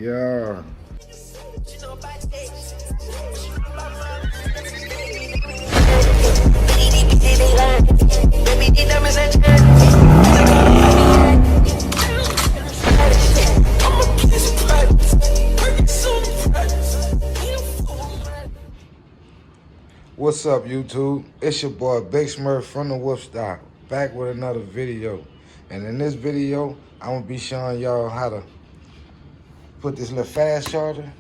Yeah. What's up, YouTube? It's your boy Big Smurf from the Wolf Style, back with another video. And in this video, I'm gonna be showing y'all how to put this little fast charger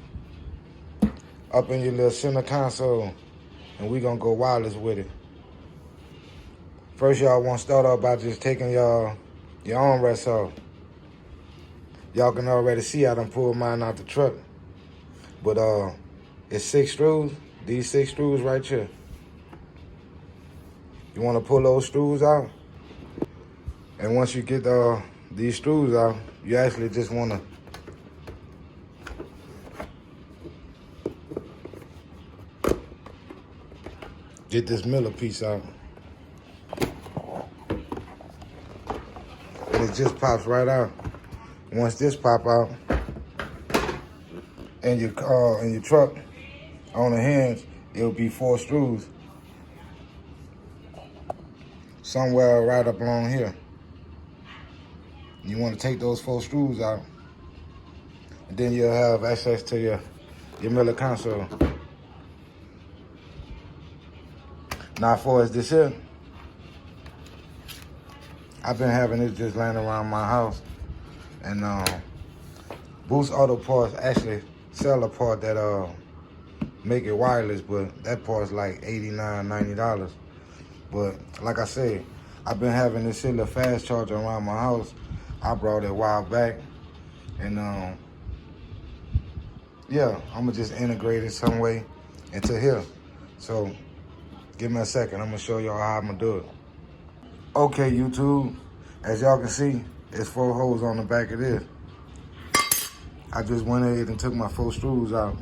up in your little center console, and we gonna go wireless with it. First, y'all wanna start off by just taking your armrest off. Y'all can already see I done pulled mine out the truck. But it's 6 screws, these 6 screws right here. You wanna pull those screws out. And once you get these screws out, you actually just wanna get this Miller piece out. And it just pops right out. Once this pop out, and your truck on the hinge, it'll be 4 screws somewhere right up along here. You want to take those 4 screws out, and then you'll have access to your Miller console. Now, as far as this here, I've been having this just laying around my house, and Boost Auto Parts actually sell a part that make it wireless, but that part's like $89, $90. But like I said, I've been having this little fast charger around my house. I brought it a while back, and yeah, I'm gonna just integrate it some way into here. So give me a second, I'm gonna show y'all how I'm gonna do it. Okay, YouTube, as y'all can see, there's 4 holes on the back of this. I just went ahead and took my 4 screws out.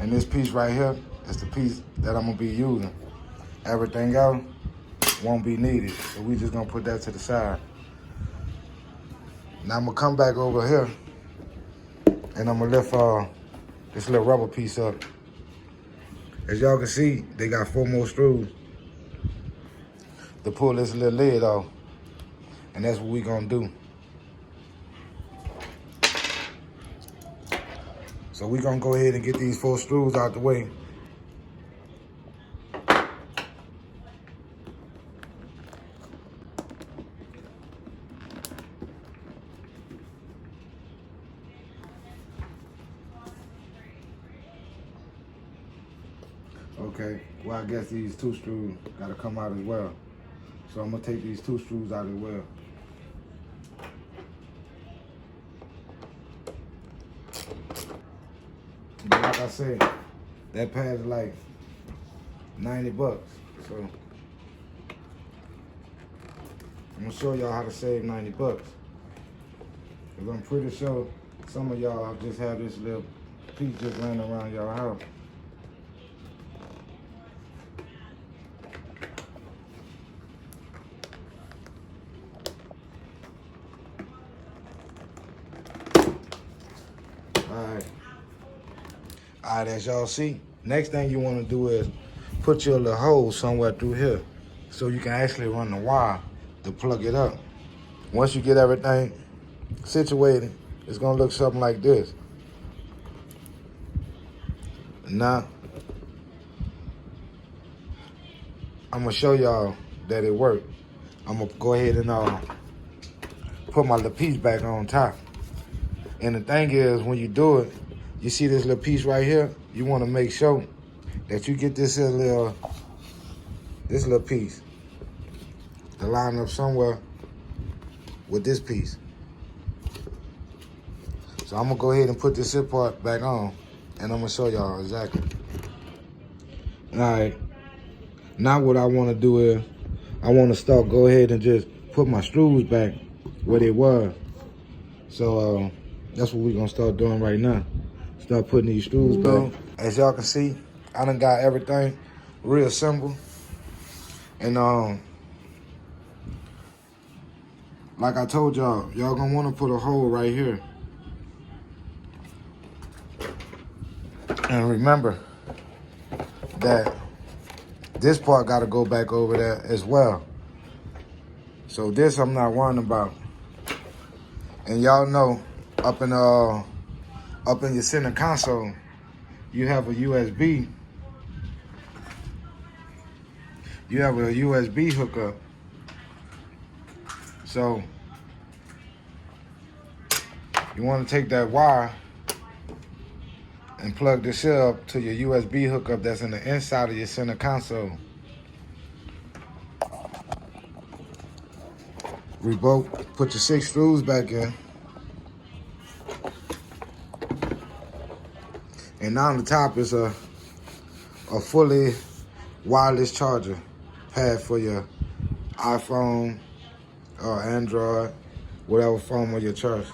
And this piece right here is the piece that I'm gonna be using. Everything else won't be needed, so we just gonna put that to the side. Now I'm gonna come back over here, and I'm gonna lift this little rubber piece up. As y'all can see, they got 4 more screws to pull this little lid off, and that's what we gonna do. So we gonna go ahead and get these 4 screws out the way. Okay, well, I guess these 2 screws gotta come out as well. So I'm gonna take these 2 screws out as well. But like I said, that pad is like $90. So I'm gonna show y'all how to save $90. Cause I'm pretty sure some of y'all just have this little piece just laying around y'all house. All right, as y'all see, next thing you want to do is put your little hole somewhere through here so you can actually run the wire to plug it up. Once you get everything situated, it's going to look something like this. Now, I'm going to show y'all that it worked. I'm going to go ahead and put my little piece back on top. And the thing is, when you do it, you see this little piece right here? You want to make sure that you get this little piece to line up somewhere with this piece. So I'm gonna go ahead and put this zip part back on, and I'm gonna show y'all exactly. All right, now what I want to do is I want to go ahead and just put my screws back where they were. So that's what we're gonna start doing right now. Start putting these screws back. As y'all can see, I done got everything reassembled. And like I told y'all, y'all gonna wanna put a hole right here. And remember that this part gotta go back over there as well. So this I'm not worrying about. And y'all know, up in your center console, you have a USB. You have a USB hookup. So you want to take that wire and plug this here up to your USB hookup that's in the inside of your center console. Put your 6 screws back in. And now on the top is a fully wireless charger pad for your iPhone or Android, whatever phone of your choice.